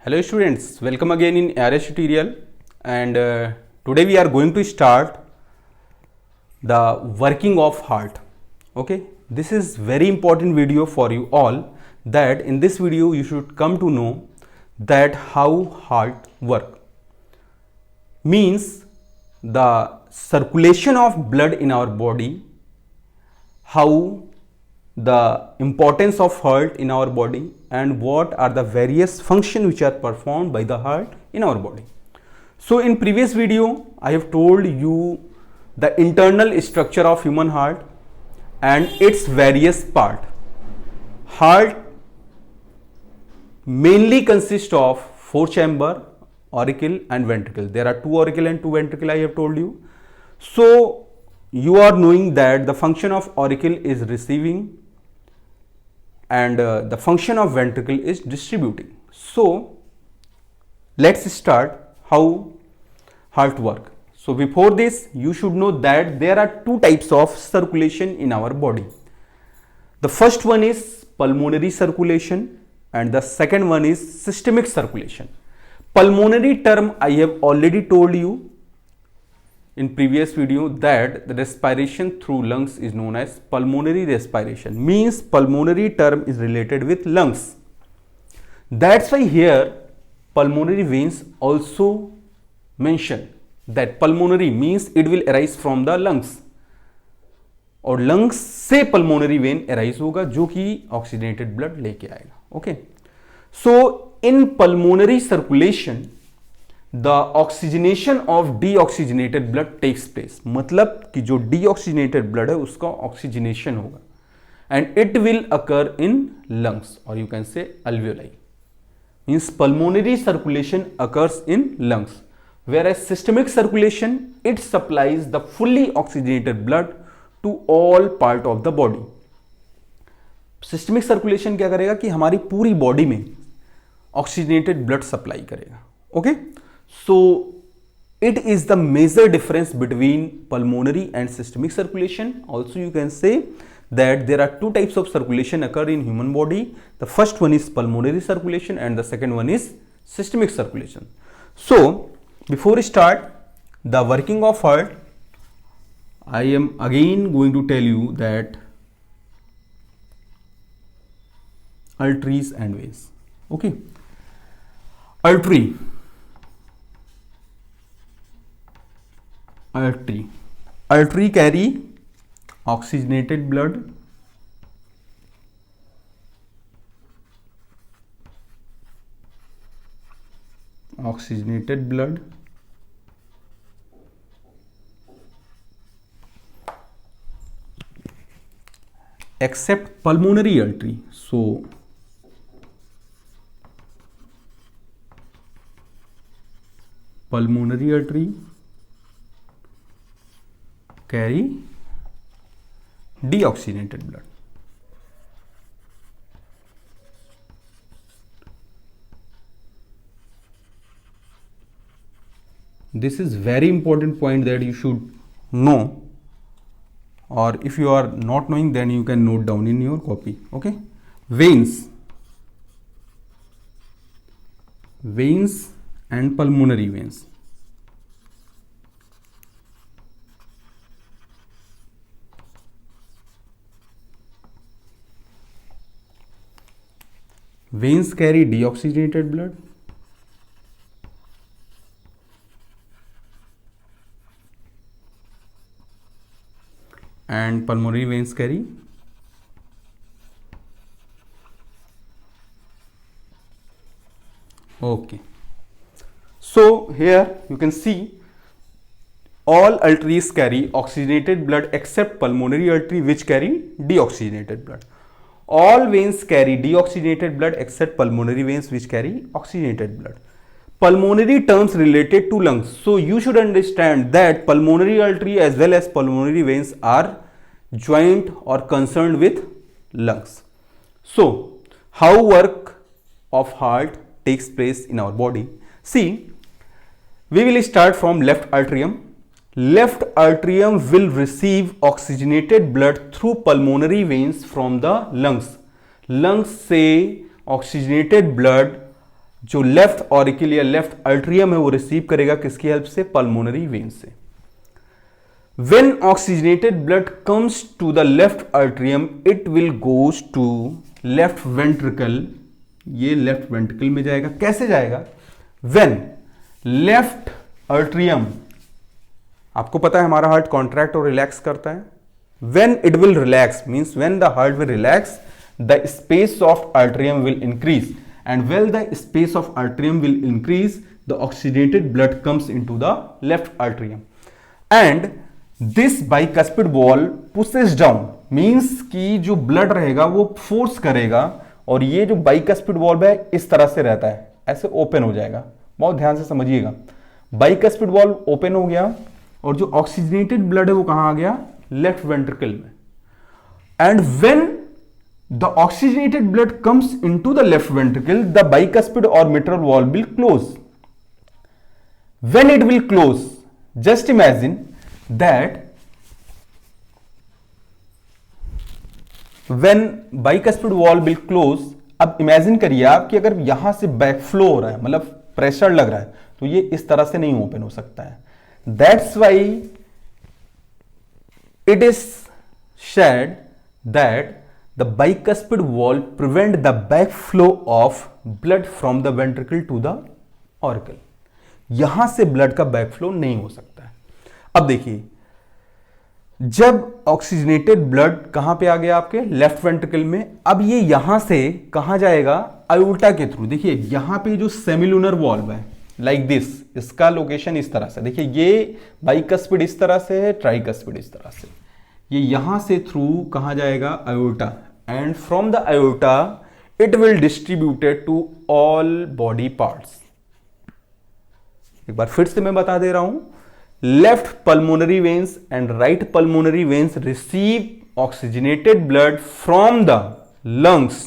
Hello students, welcome again in ARS tutorial and today we are going to start the working of heart. Okay, this is very important video for you all, that in this video you should come to know that how heart work. Means the circulation of blood in our body, how the importance of heart in our body, and what are the various functions which are performed by the heart in our body. So in previous video I have told you the internal structure of human heart and its various part. Heart mainly consists of 4 chamber, auricle and ventricle. There are 2 auricle and 2 ventricle, I have told you. So you are knowing that the function of auricle is receiving and the function of ventricle is distributing. So let's start how heart work. So before this you should know that there are 2 types of circulation in our body. The first one is pulmonary circulation and the second one is systemic circulation. Pulmonary term I have already told you in previous video that the respiration through lungs is known as pulmonary respiration. Means pulmonary term is related with lungs. That's why here pulmonary veins also mention that pulmonary means it will arise from the lungs और lungs से pulmonary vein arise होगा जो कि oxygenated blood लेके आएगा. Okay. So in pulmonary circulation the oxygenation of deoxygenated blood takes place. मतलब कि जो deoxygenated blood है उसका oxygenation होगा and it will occur in lungs or you can say alveoli. Means pulmonary circulation occurs in lungs, whereas systemic circulation it supplies the fully oxygenated blood to all part of the body. Systemic circulation क्या करेगा कि हमारी पूरी body में oxygenated blood supply करेगा. Okay. So it is the major difference between pulmonary and systemic circulation. Also you can say that there are 2 types of circulation occur in human body. The first one is pulmonary circulation and the second one is systemic circulation. So before we start the working of heart, I am again going to tell you that arteries and veins. Okay. Artery carry oxygenated blood except pulmonary artery. So pulmonary artery carry deoxygenated blood. This is very important point that you should know, or if you are not knowing then you can note down in your copy. Okay. Veins and pulmonary veins. Veins carry deoxygenated blood and pulmonary veins carry okay. So here you can see all arteries carry oxygenated blood except pulmonary artery which carry deoxygenated blood. All veins carry deoxygenated blood except pulmonary veins which carry oxygenated blood. Pulmonary terms related to lungs. So you should understand that pulmonary artery as well as pulmonary veins are joined or concerned with lungs. So how work of heart takes place in our body? See, we will start from left atrium. Left atrium will receive oxygenated blood through pulmonary veins from the lungs. Lungs से oxygenated blood जो left auricle या left अल्ट्रियम है वो receive करेगा किसकी help से? Pulmonary vein से। When oxygenated blood comes to the left atrium, it will goes to left ventricle. ये लेफ्ट वेंट्रिकल में जाएगा। कैसे जाएगा? When left atrium, आपको पता है हमारा हार्ट कॉन्ट्रैक्ट और रिलैक्स करता है। When it will relax means when the heart will relax, the space of atrium will increase, and when the space of atrium will increase, the oxygenated blood comes into the left atrium, and this bicuspid valve pushes down means कि जो blood रहेगा वो force करेगा, और ये जो bicuspid valve है इस तरह से रहता है, ऐसे ओपन हो जाएगा। बहुत ध्यान से समझिएगा, बाइकस्पिड वॉल्व ओपन हो गया और जो ऑक्सीजनेटेड ब्लड है वो कहां आ गया? लेफ्ट वेंट्रिकल में। And when the oxygenated blood comes into the left ventricle, the bicuspid और mitral valve will close. When it will close, just imagine that when bicuspid valve will close, अब imagine करिए आप कि अगर यहां से backflow हो रहा है, मतलब प्रेशर लग रहा है, तो ये इस तरह से नहीं ओपन हो सकता है। That's why it is said that the bicuspid valve prevent the backflow of blood from the ventricle to the auricle। यहां से ब्लड का बैकफ्लो नहीं हो सकता है। अब देखिए, जब ऑक्सीजनेटेड ब्लड कहां पे आ गया? आपके लेफ्ट वेंट्रिकल में। अब ये यहां से कहां जाएगा? आयोटा के थ्रू। देखिए यहां पे जो सेमिलुनर वॉल्व है लाइक दिस, इसका लोकेशन इस तरह से, देखिए ये बाइकस्पिड इस तरह से है, ट्राइकस्पिड इस तरह से, ये यहां से थ्रू कहां जाएगा? Aorta, and from the aorta it will distributed to all body parts. एक बार फिर से मैं बता दे रहा हूं, left pulmonary veins and right pulmonary veins receive oxygenated blood from the lungs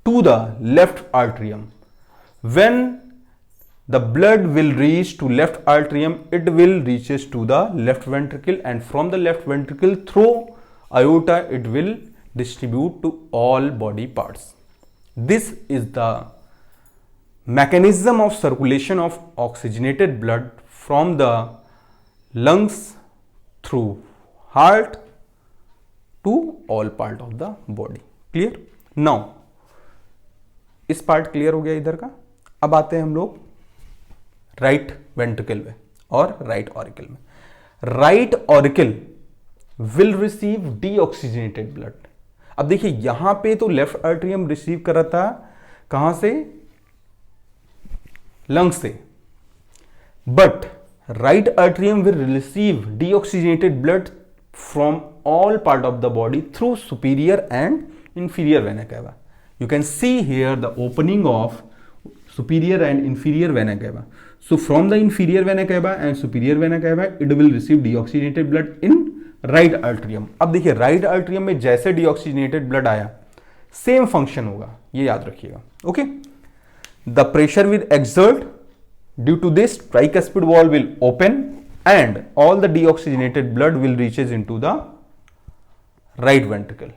to the left atrium. When the blood will reach to left atrium, it will reaches to the left ventricle, and from the left ventricle through aorta it will distribute to all body parts. This is the mechanism of circulation of oxygenated blood from the lungs through heart to all part of the body। Clear? Now इस part clear हो गया इधर का। अब आते हैं हम लोग राइट वेंट्रिकल में और राइट ऑरिकल में। Right auricle will receive deoxygenated blood. अब देखिए यहां पे तो लेफ्ट आर्टरियम रिसीव कर रहा था, कहां से? लंग्स से, but right atrium will receive deoxygenated blood from all part of the body through superior and inferior vena cava। You can see here the opening of superior and inferior vena cava। So from the inferior vena cava and superior vena cava it will receive deoxygenated blood in right atrium। अब देखिए right atrium में जैसे deoxygenated blood आया, same function होगा, ये याद रखिएगा। Okay, the pressure will exert। Due to this, tricuspid valve will open and all the deoxygenated blood will reaches into the right ventricle,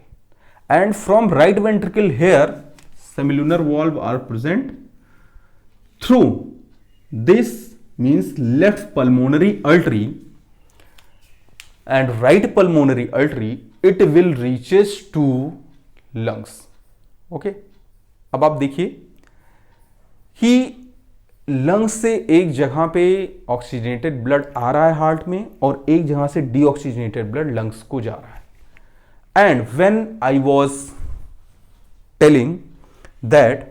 and from right ventricle here semilunar valve are present through this means left pulmonary artery and right pulmonary artery, it will reaches to lungs। Okay, अब आप देखिए कि lungs से एक जगह पे oxygenated blood आ रहा है हार्ट में, और एक जगह से डीऑक्सीजनेटेड ब्लड लंग्स को जा रहा है। And when I was telling that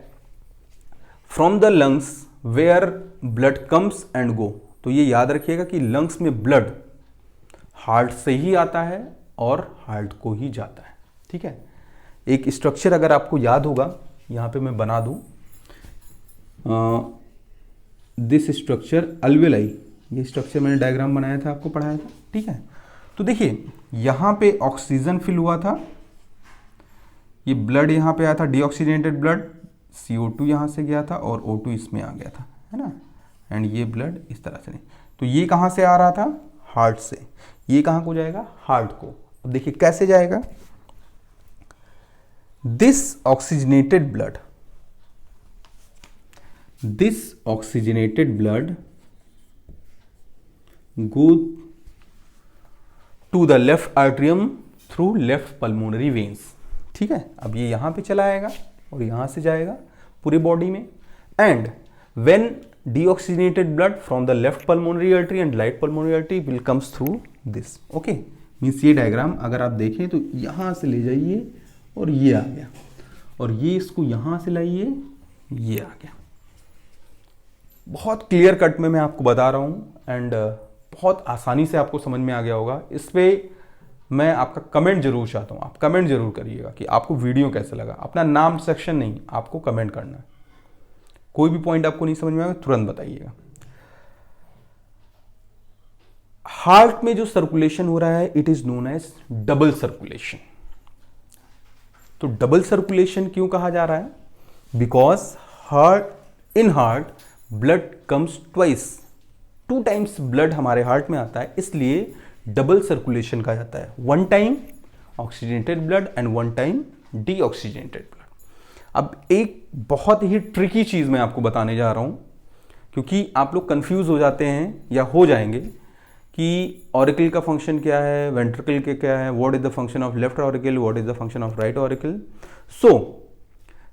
from the lungs where blood comes and go, तो ये याद रखिएगा कि लंग्स में ब्लड हार्ट से ही आता है और हार्ट को ही जाता है। ठीक है, एक स्ट्रक्चर अगर आपको याद होगा, यहां पे मैं बना दूं, दिस स्ट्रक्चर अल्वेलाई, ये स्ट्रक्चर मैंने डायग्राम बनाया था, आपको पढ़ाया था। ठीक है, तो देखिए यहां पे ऑक्सीजन फिल हुआ था, ये ब्लड यहां पे आया था, डीऑक्सीजनेटेड ब्लड, CO2 यहां से गया था और O2 इसमें आ गया था, है ना, एंड ये ब्लड इस तरह से नहीं, तो ये कहां से आ रहा था? हार्ट से। ये कहां को जाएगा? हार्ट को। अब देखिए कैसे जाएगा, this oxygenated blood this oxygenated blood go to the left atrium through left pulmonary veins। ठीक है, अब ये यहां पे चला आएगा और यहां से जाएगा पूरी बॉडी में। And when deoxygenated blood from the left pulmonary artery and right pulmonary artery will comes through this। Okay, means ये डायग्राम अगर आप देखें तो यहां से ले जाइए और ये आ गया, और ये इसको यहां से लाइए, ये आ गया। बहुत क्लियर कट में मैं आपको बता रहा हूं एंड बहुत आसानी से आपको समझ में आ गया होगा। इस पे मैं आपका कमेंट जरूर चाहता हूं, आप कमेंट जरूर करिएगा कि आपको वीडियो कैसा लगा। अपना नाम सेक्शन नहीं, आपको कमेंट करना है। कोई भी पॉइंट आपको नहीं समझ में आएगा तुरंत बताइएगा। हार्ट में जो सर्कुलेशन हो रहा है it is known as double circulation. तो डबल सर्कुलेशन क्यों कहा जा रहा है? Because in heart blood comes twice, 2 times blood हमारे हार्ट में आता है, इसलिए डबल सर्कुलेशन कहा जाता है। 1 time oxygenated blood and 1 time deoxygenated blood. अब एक बहुत ही ट्रिकी चीज मैं आपको बताने जा रहा हूं, क्योंकि आप लोग कंफ्यूज हो जाते हैं या हो जाएंगे कि ऑरिकल का फंक्शन क्या है, वेंट्रिकल के क्या है, what is the function of left auricle, what is the function of right auricle. So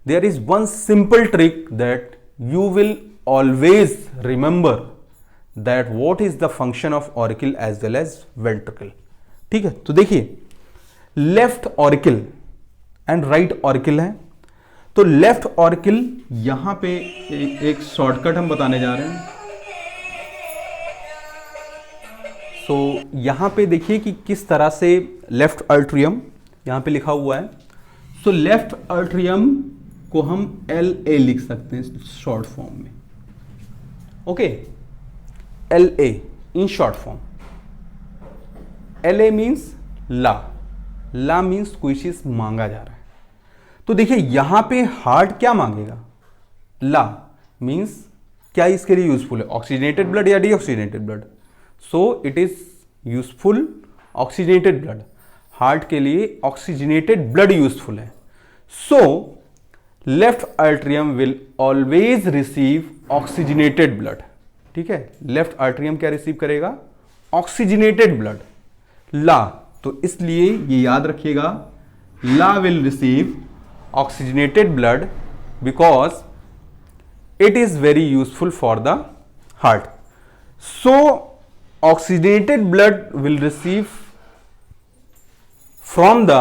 there is one simple trick that you will always remember, that what is the function of auricle as well as ventricle. ठीक है, तो देखिए left auricle and right auricle है। तो left auricle यहां पे एक shortcut हम बताने जा रहे हैं। सो यहां पे देखिए कि किस तरह से लेफ्ट अल्ट्रियम यहां पे लिखा हुआ है। सो लेफ्ट अल्ट्रियम को हम LA लिख सकते हैं शॉर्ट फॉर्म में। Okay, LA in short form. LA means ला मीन्स कोई चीज मांगा जा रहा है। तो देखिए यहां पे हार्ट क्या मांगेगा? ला मीन्स क्या इसके लिए यूजफुल है, ऑक्सीजनेटेड ब्लड या deoxygenated blood. So it is useful oxygenated blood. Heart के लिए ऑक्सीजनेटेड ब्लड यूजफुल है। So left atrium will always receive oxygenated blood. ठीक है, लेफ्ट आर्टरियम क्या रिसीव करेगा? Oxygenated blood. ला, तो इसलिए ये याद रखिएगा, LA will receive oxygenated blood because it is very useful for the heart. So oxygenated blood will receive from the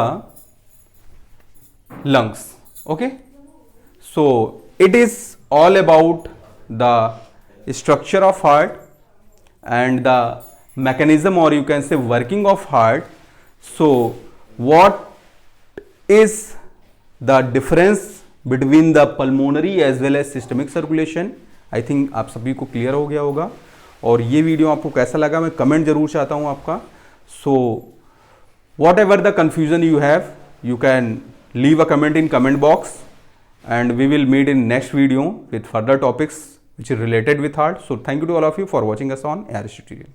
lungs. Okay, so it is all about the structure of heart and the mechanism, or you can say working of heart. So what is the difference between the pulmonary as well as systemic circulation? I think आप सभी को clear हो गया होगा। और ये video आपको कैसा लगा मैं कमेंट जरूर चाहता हूँ आपका। So what ever the confusion you have, you can leave a comment in comment box, and we will meet in next video with further topics which is related with heart. So thank you to all of you for watching us on ARS Tutorial.